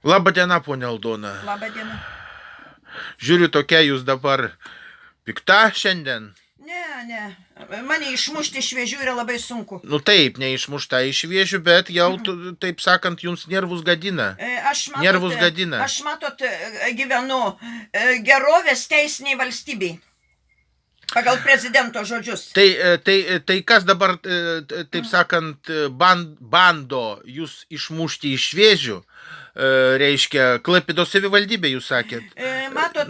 Labą dieną, ponia Aldona. Labą dieną. Žiūriu, tokia jūs dabar pikta šiandien. Ne. Mane išmušti iš vėžių yra labai sunku. Nu taip, neišmušta iš vėžių, bet jau, taip sakant, jums nervus gadina. Nervus gadina. Aš matot, gyvenu gerovės teisiniai valstybei. Pagal prezidento žodžius. Tai kas dabar, taip sakant, bando jūs išmušti iš vėžių, reiškia, Klaipėdos savivaldybė, jūs sakėt. Matot,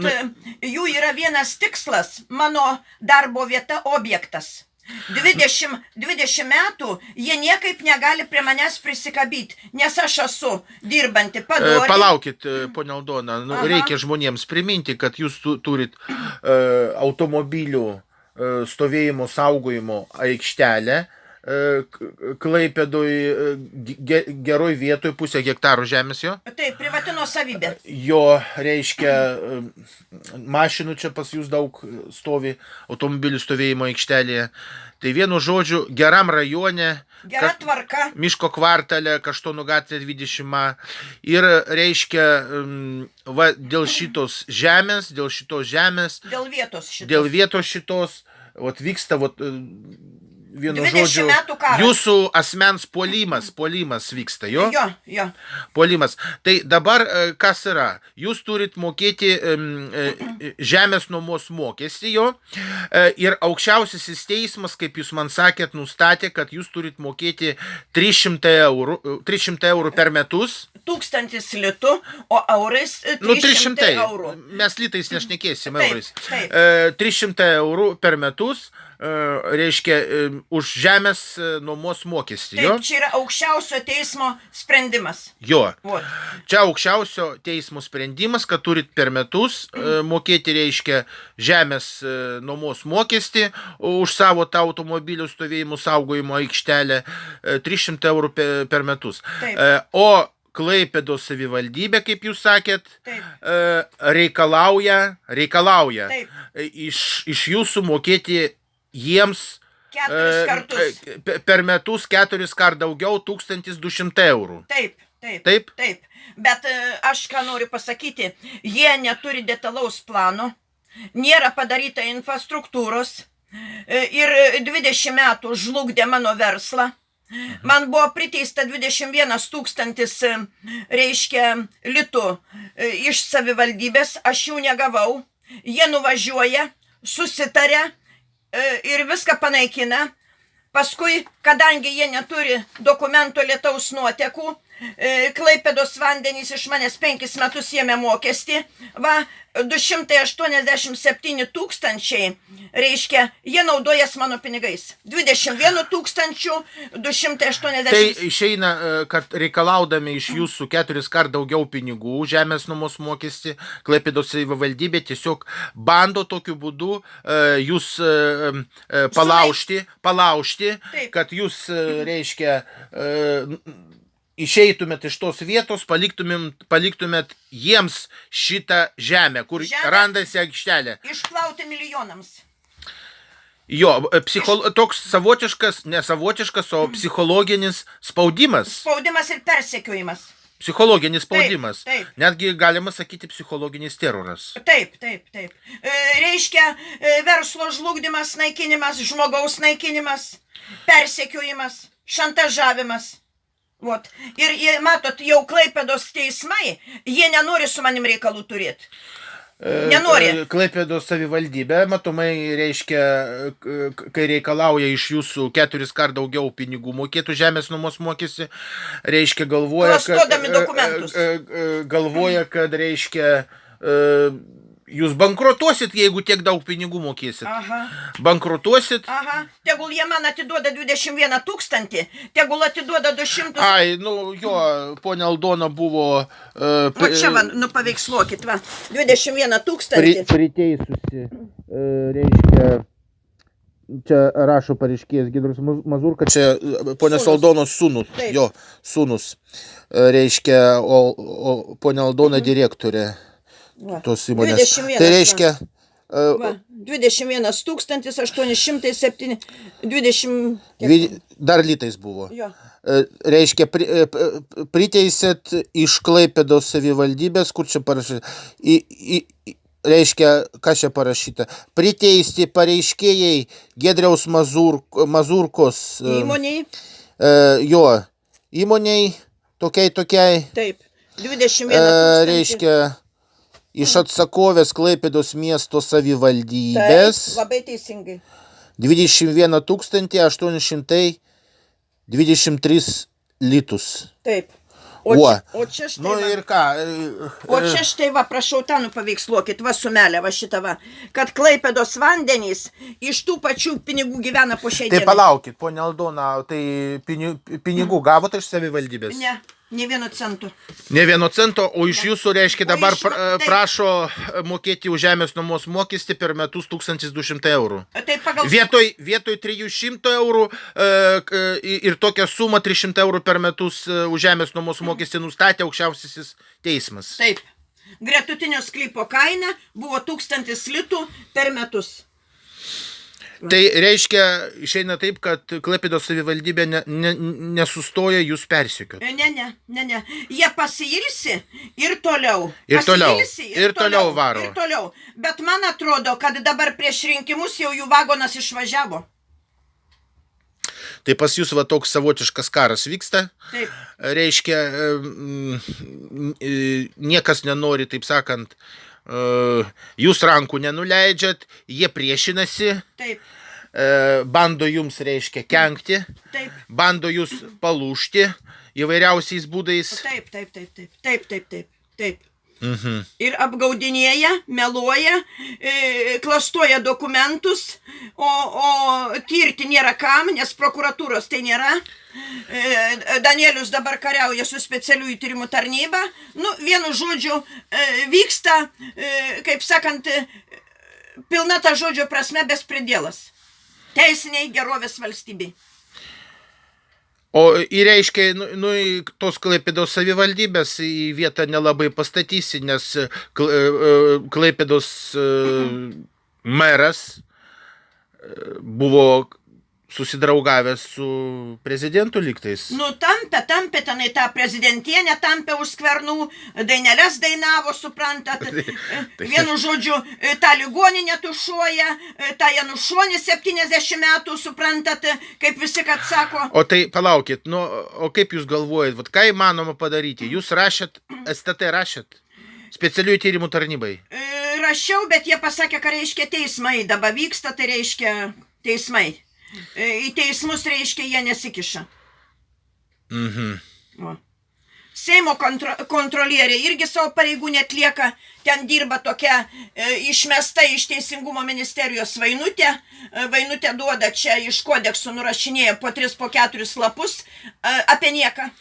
jų yra vienas tikslas, mano darbo vieta objektas. 20 metų jie niekaip negali prie manęs prisikabyti, nes aš esu dirbanti padori. Palaukit, ponia Aldona, reikia žmonėms priminti, kad jūs turit automobilių stovėjimo saugojimo aikštelę Klaipėdoj geroj vietoj, 0,5 hektaro žemės jo. Taip, privati nuosavybė. Jo, reiškia, mašinų čia pas jūs daug stovi, automobilių stovėjimo aikštelėje. Tai vienu žodžiu, geram rajone, gera tvarka. Miško kvartale, Kaštonų gatvė 20. Ir reiškia, dėl šitos žemės, dėl vietos šitos, vyksta, vienu žodžiu, jūsų asmens puolimas vyksta, jo? Jo. Puolimas. Tai dabar kas yra? Jūs turit mokėti žemės nuomos mokestį, jo, ir aukščiausiasis teismas, kaip jūs man sakėt, nustatė, kad jūs turit mokėti 300 eurų per metus. 1000 litų, o eurais 300 eurų. Mes litais nešnekėsim eurais. Taip. 300 eurų per metus, reiškia, už žemės nuomos mokestį, jo? Taip, čia yra aukščiausio teismo sprendimas. Jo. Čia aukščiausio teismo sprendimas, kad turit per metus mokėti, reiškia, žemės nuomos mokestį už savo tą automobilių stovėjimų saugojimo aikštelę 300 eurų per metus. Taip. O Klaipėdos savivaldybė, kaip jūs sakėt, reikalauja iš jūsų mokėti jiems 4 kartus. Per metus 4 kart daugiau, 1200 eurų. Taip. Bet aš ką noriu pasakyti, jie neturi detalaus plano, nėra padaryta infrastruktūros ir 20 metų žlugdė mano verslą. Man buvo priteista 21 000, reiškia, litų iš savivaldybės, aš jų negavau, jie nuvažiuoja, susitaria ir viską panaikina. Paskui, kadangi jie neturi dokumento lietaus nuotekų, Klaipėdos vandenys iš manęs 5 metus ėmė mokestį, 287 000, reiškia, jie naudojas mano pinigais. 21 280. Tai išeina, kad reikalaudami iš jūsų 4 kart daugiau pinigų žemės nuomos mokestį, Klaipėdos savivaldybė tiesiog bando tokiu būdu jūs palaužti, kad jūs, reiškia, išeitumėt iš tos vietos, paliktumėt jiems šitą žemę, kur randasi aikštelė. Išplauti milijonams. Jo, toks nesavotiškas, o psichologinis spaudimas. Spaudimas ir persekiojimas. Psichologinis spaudimas. Taip. Netgi galima sakyti psichologinis teroras. Taip. Reiškia, verslo žlugdymas, naikinimas, žmogaus naikinimas, persekiojimas, šantažavimas. Ir matot, jau Klaipėdos teismai, jie nenori su manim reikalų turėti. Nenori. Klaipėdos savivaldybė, matomai, reiškia, kai reikalauja iš jūsų 4 kart daugiau pinigų mokėtų žemės nuomos mokestį, reiškia, galvoja, kad, reiškia, jūs bankrutuosit, jeigu tiek daug pinigų mokėsit. Bankrutuosit. Tegul jie man atiduoda 21 000, tegul atiduoda 200. Jo, ponia Aldona buvo... čia paveiksluokit, 21 000. Priteisusi, reiškia, čia rašo pareiškėjas Giedrius Mazurka, čia ponios Aldonos sūnus, jo sūnus, reiškia, o ponia Aldona direktorė. Tos įmonės. Tai reiškia... 21 807, 20... Dar litais buvo. Jo. reiškia, priteisėt iš Klaipėdos savivaldybės, kur čia parašyta, reiškia, kas čia parašyta, priteisti pareiškėjai Giedriaus Mazurkos Įmoniai. Jo, įmoniai tokiai, Taip, 21 000. reiškia, iš atsakovės Klaipėdos miesto savivaldybės. Taip, labai teisingai. 21 823 litus. Taip. O čia štai nu va. ir ką? O čia štai va, prašau, tą nupaveiksluokit, va sumelė, va šitą va, kad Klaipėdos vandenys iš tų pačių pinigų gyvena po šiai Tai dienai. palaukit, ponia Aldona, tai pinigų gavot iš savivaldybės? Ne, ne 1 centų. Ne 1 cento, o iš jūsų, reiškia, O dabar iš- taip. prašo mokėti už žemės nuomos mokestį per metus 1200 eurų. Tai pagal... Vietoj 300 eurų ir tokią sumą 300 eurų per metus už žemės nuomos mokestį nustatė aukščiausiasis teismas. Taip. Gretutinio sklypo kaina buvo 1000 litų per metus. Tai reiškia, išeina taip, kad Klaipėdos savivaldybė nesustoja jūs persekiot. Ne. Jie pasiilsi ir toliau. Ir toliau. Pasiilsi Ir toliau varo. Ir toliau. Bet man atrodo, kad dabar prieš rinkimus jau jų vagonas išvažiavo. Tai pas jūs va toks savotiškas karas vyksta. Taip. Reiškia, niekas nenori, taip sakant, jūs rankų nenuleidžiat, jie priešinasi, Taip. bando jums, reiškia, kenkti, Taip. bando jūs palūžti įvairiausiais būdais. Taip. Mhm. Ir apgaudinėja, meluoja, klastoja dokumentus, o tirti nėra kam, nes prokuratūros tai nėra. Danielius dabar kariauja su specialiųjų tyrimų tarnyba. Nu, vienu žodžiu, vyksta, kaip sakant, pilna ta žodžio prasme bespredėlas. Teisiniai gerovės valstybei. O reiškia, tos Klaipėdos savivaldybės į vietą nelabai pastatysi, nes Klaipėdos meras buvo susidraugavęs su prezidentu lygtais. Nu, tampė, tenai tą prezidentienę tampė už skvernų, daineles dainavo, suprantat. Vienu žodžiu, tą ligoninę tušuoja, tą Janušonį 70 metų, suprantat, kaip visi, kad sako. O tai palaukit, o kaip jūs galvojat, ką įmanoma padaryti? Jūs rašėt, STT rašėt? Specialiųjų tyrimų tarnybai? Rašiau, bet jie pasakė, ką reiškia teismai. Dabar vyksta, tai reiškia teismai. Į teismus, reiškia, jie nesikiša. Mhm. Seimo kontrolierė irgi savo pareigų netlieka. Ten dirba tokia išmesta iš Teisingumo ministerijos Vainutė. Vainutė duoda čia iš kodeksų, nurašinėja po 3-4 lapus apie nieką.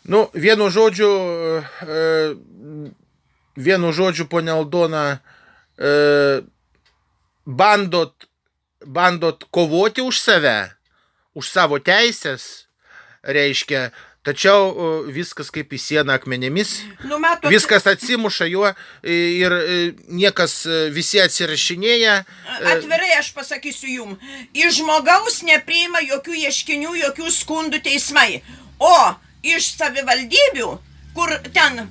Nu, vienu žodžiu, ponia Aldona, bandot kovoti už save, už savo teisės, reiškia, tačiau viskas kaip į sieną akmenėmis, Nu, matot, viskas atsimuša juo ir niekas, visi atsirašinėja. Atvirai aš pasakysiu jum, iš žmogaus nepriima jokių ieškinių, jokių skundų teismai, o iš savivaldybių, kur ten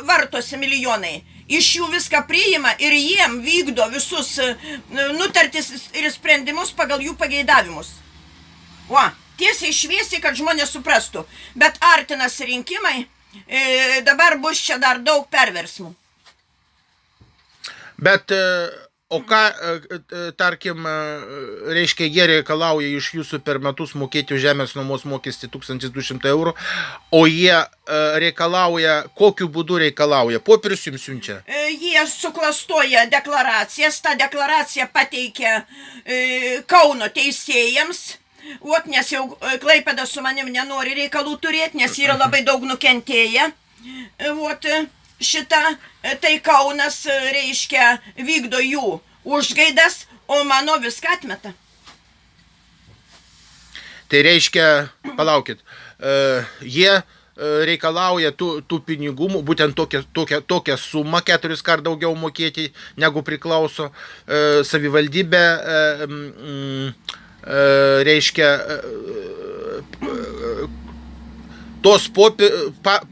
vartosi milijonai, iš jų viską priima ir jiem vykdo visus nutartis ir sprendimus pagal jų pageidavimus. O, tiesiai šviesiai, kad žmonės suprastų, bet artinasi rinkimai, dabar bus čia dar daug perversmų. Bet, o ką, tarkim, reiškia, jie reikalauja iš jūsų per metus mokėti už žemės nuomos mokestį 1200 eurų, o jie reikalauja, kokiu būdu reikalauja? Popierius jums siunčia? Jie suklastoja deklaracijas, tą deklaraciją pateikia Kauno teisėjams, nes jau Klaipėda su manim nenori reikalų turėti, nes yra labai daug nukentėję. Šitą, tai Kaunas, reiškia, vykdo jų užgaidas, o mano viską atmeta. Tai reiškia, palaukit, jie reikalauja tų pinigų, būtent tokią sumą 4 kart daugiau mokėti, negu priklauso savivaldybė, reiškia, tos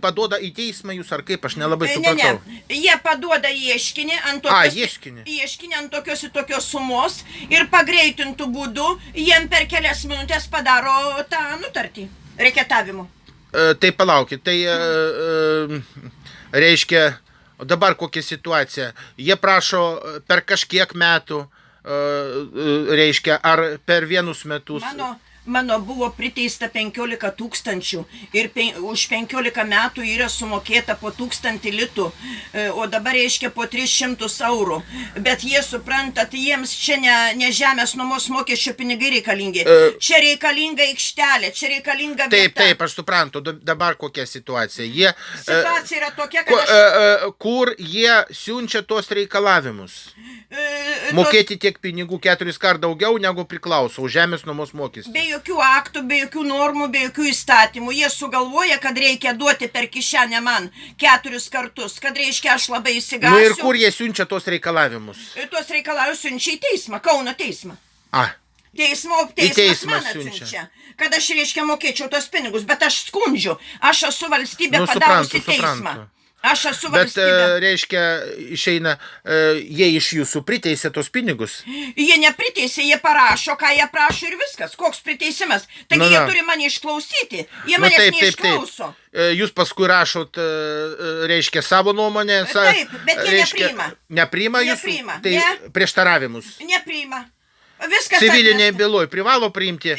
paduoda į teismą jūs, ar kaip, aš nelabai supratau. Jie paduoda ieškinį ant tokios ir tokios sumos ir pagreitintų būdų jiem per kelias minutės padaro tą nutartį reketavimu. Tai palaukit, tai reiškia, dabar kokia situacija? Jie prašo per kažkiek metų, reiškia, ar per vienus metus? Mano buvo priteista 15 000 ir už 15 metų yra sumokėta po 1000 litų, o dabar reiškia po 300 eurų. Bet jie suprantat, jiems čia ne žemės nuomos mokesčio pinigai reikalingi. Čia reikalinga aikštelė, čia reikalinga vieta. Taip, aš suprantu, dabar kokia situacija. Situacija yra tokia, kad kur jie siunčia tos reikalavimus? Mokėti tiek pinigų 4 kart daugiau negu priklauso už žemės nuomos mokestį. Be jokių aktų, be jokių normų, be jokių įstatymų. Jie sugalvoja, kad reikia duoti per kišenę man 4 kartus, kad reiškia aš labai įsigasiu. Nu ir kur jie siunčia tos reikalavimus? Tos reikalavimus siunčia į teismą, Kauno teismą. Teismas man atsiunčia, kad aš reiškia mokėčiau tos pinigus, bet aš skundžiu. Aš esu valstybė padavusi teismą. Aš esu valstybė. Bet, reiškia, išeina, jie iš jūsų priteisė tos pinigus? Jie nepriteisė, jie parašo, ką jie prašo ir viskas. Koks priteisimas? Taigi jie turi mane išklausyti. Jie manęs neišklauso. Jūs paskui rašot, reiškia, savo nuomonę. Taip, bet jie nepriima. Nepriima jūsų? Tai prieštaravimus? Nepriima. Civilinėje byloje privalo priimti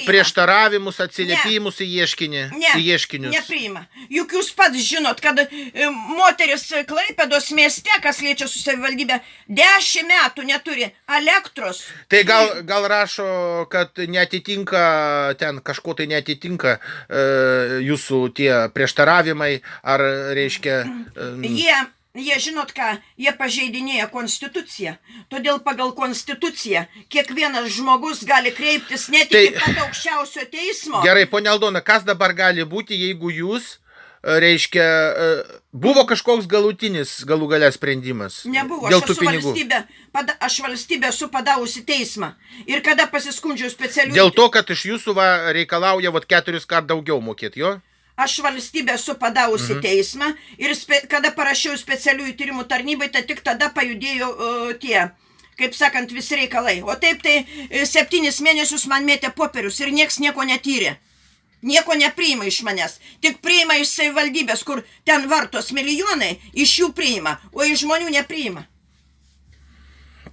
prieštaravimus, atsiliepimus į ieškinius. Nepriima. Juk jūs pats žinot, kad moteris Klaipėdos mieste, kas liečia su savivaldybė, 10 metų neturi elektros. Tai gal rašo, kad neatitinka, ten kažko tai neatitinka jūsų tie prieštaravimai, ar reiškia... Jie žinot ką, jie pažeidinėja konstituciją. Todėl pagal konstituciją kiekvienas žmogus gali kreiptis net iki pat aukščiausio teismo. Gerai, ponia Aldona, kas dabar gali būti, jeigu jūs, reiškia, buvo kažkoks galų gale sprendimas? Nebuvo, aš valstybė esu padavusi teismą. Ir kada pasiskundžiau specialių... Dėl to, kad iš jūsų reikalauja 4 kart daugiau mokėti, jo? Aš valstybę esu padavusi teismą ir kada parašiau specialiųjų tyrimų tarnybai, tai tik tada pajudėjo tie, kaip sakant, visi reikalai. O taip tai 7 mėnesius man mėtė popierius ir nieks nieko netyrė. Nieko nepriima iš manęs. Tik priima iš savivaldybės, kur ten vartos milijonai, iš jų priima, o iš žmonių nepriima.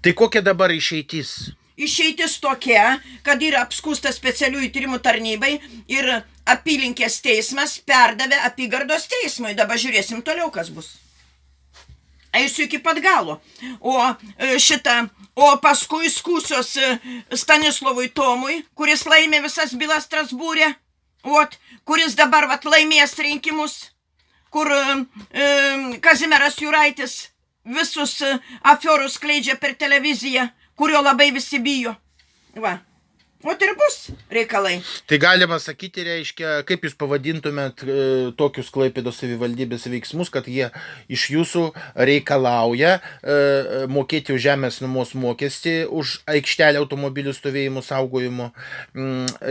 Tai kokia dabar išeitis? Išeitis tokia, kad yra apskūstas specialiųjų tyrimų tarnybai ir apylinkės teismas perdavė apygardos teismui. Dabar žiūrėsim toliau, kas bus. Eisiu iki pat galo. O paskui skūsios Stanislovui Tomui, kuris laimė visas bylas Strasbūre, kuris dabar laimės rinkimus, kur Kazimieras Juraitis visus afiorus skleidžia per televiziją, kurio labai visi bijo. O ir bus reikalai. Tai galima sakyti, reiškia, kaip jūs pavadintumėt tokius Klaipėdos savivaldybės veiksmus, kad jie iš jūsų reikalauja mokėti už žemės nuomos mokestį, už aikštelę automobilių stovėjimų saugojimo,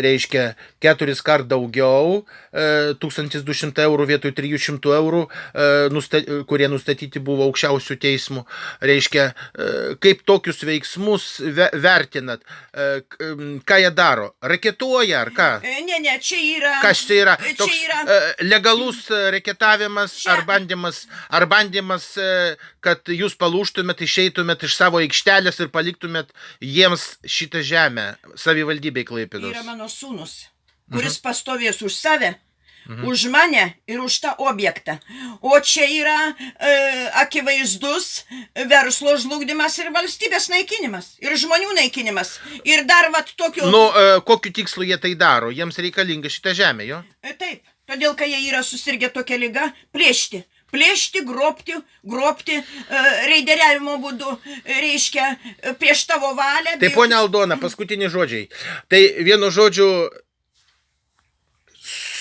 reiškia 4 kart daugiau, 1200 eurų vietoj 300 eurų, kurie nustatyti buvo aukščiausių teismų. Reiškia, kaip tokius veiksmus vertinat, ką jie daro? Raketuoja ar ką? Ne, čia yra... Kas čia yra? Toks legalus raketavimas ar bandymas, kad jūs palūžtumėt, išeitumėt iš savo aikštelės ir paliktumėt jiems šitą žemę savivaldybei Klaipėdos? Yra mano sūnus, kuris pastovės už save, už mane ir už tą objektą. O čia yra akivaizdus verslo žlugdymas ir valstybės naikinimas, ir žmonių naikinimas. Ir dar tokiu... Kokiu tikslu jie tai daro? Jiems reikalinga šitą žemę, jo? Taip, todėl, kai jie yra susirgę tokia liga, plėšti, grobti, reideriavimo būdu, reiškia, prieš tavo valią. Tai ponia Aldona, paskutiniai žodžiai. Tai vienu žodžiu,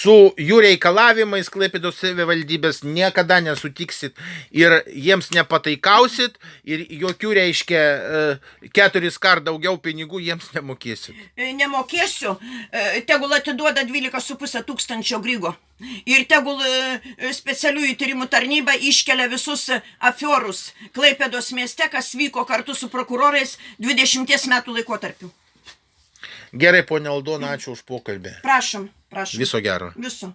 su jų reikalavimais Klaipėdos savivaldybės niekada nesutiksit ir jiems nepataikausit ir jokių, reiškia, 4 kart daugiau pinigų jiems nemokėsit. Nemokėsiu, tegul atiduoda 12,5 tūkstančio Grygo. Ir tegul specialiųjų tyrimų tarnyba iškelia visus afiorus Klaipėdos mieste, kas vyko kartu su prokurorais 20 metų laikotarpiu. Gerai, ponia Aldona, ačiū už pokalbį. Prašom, prašom. Viso gero. Viso.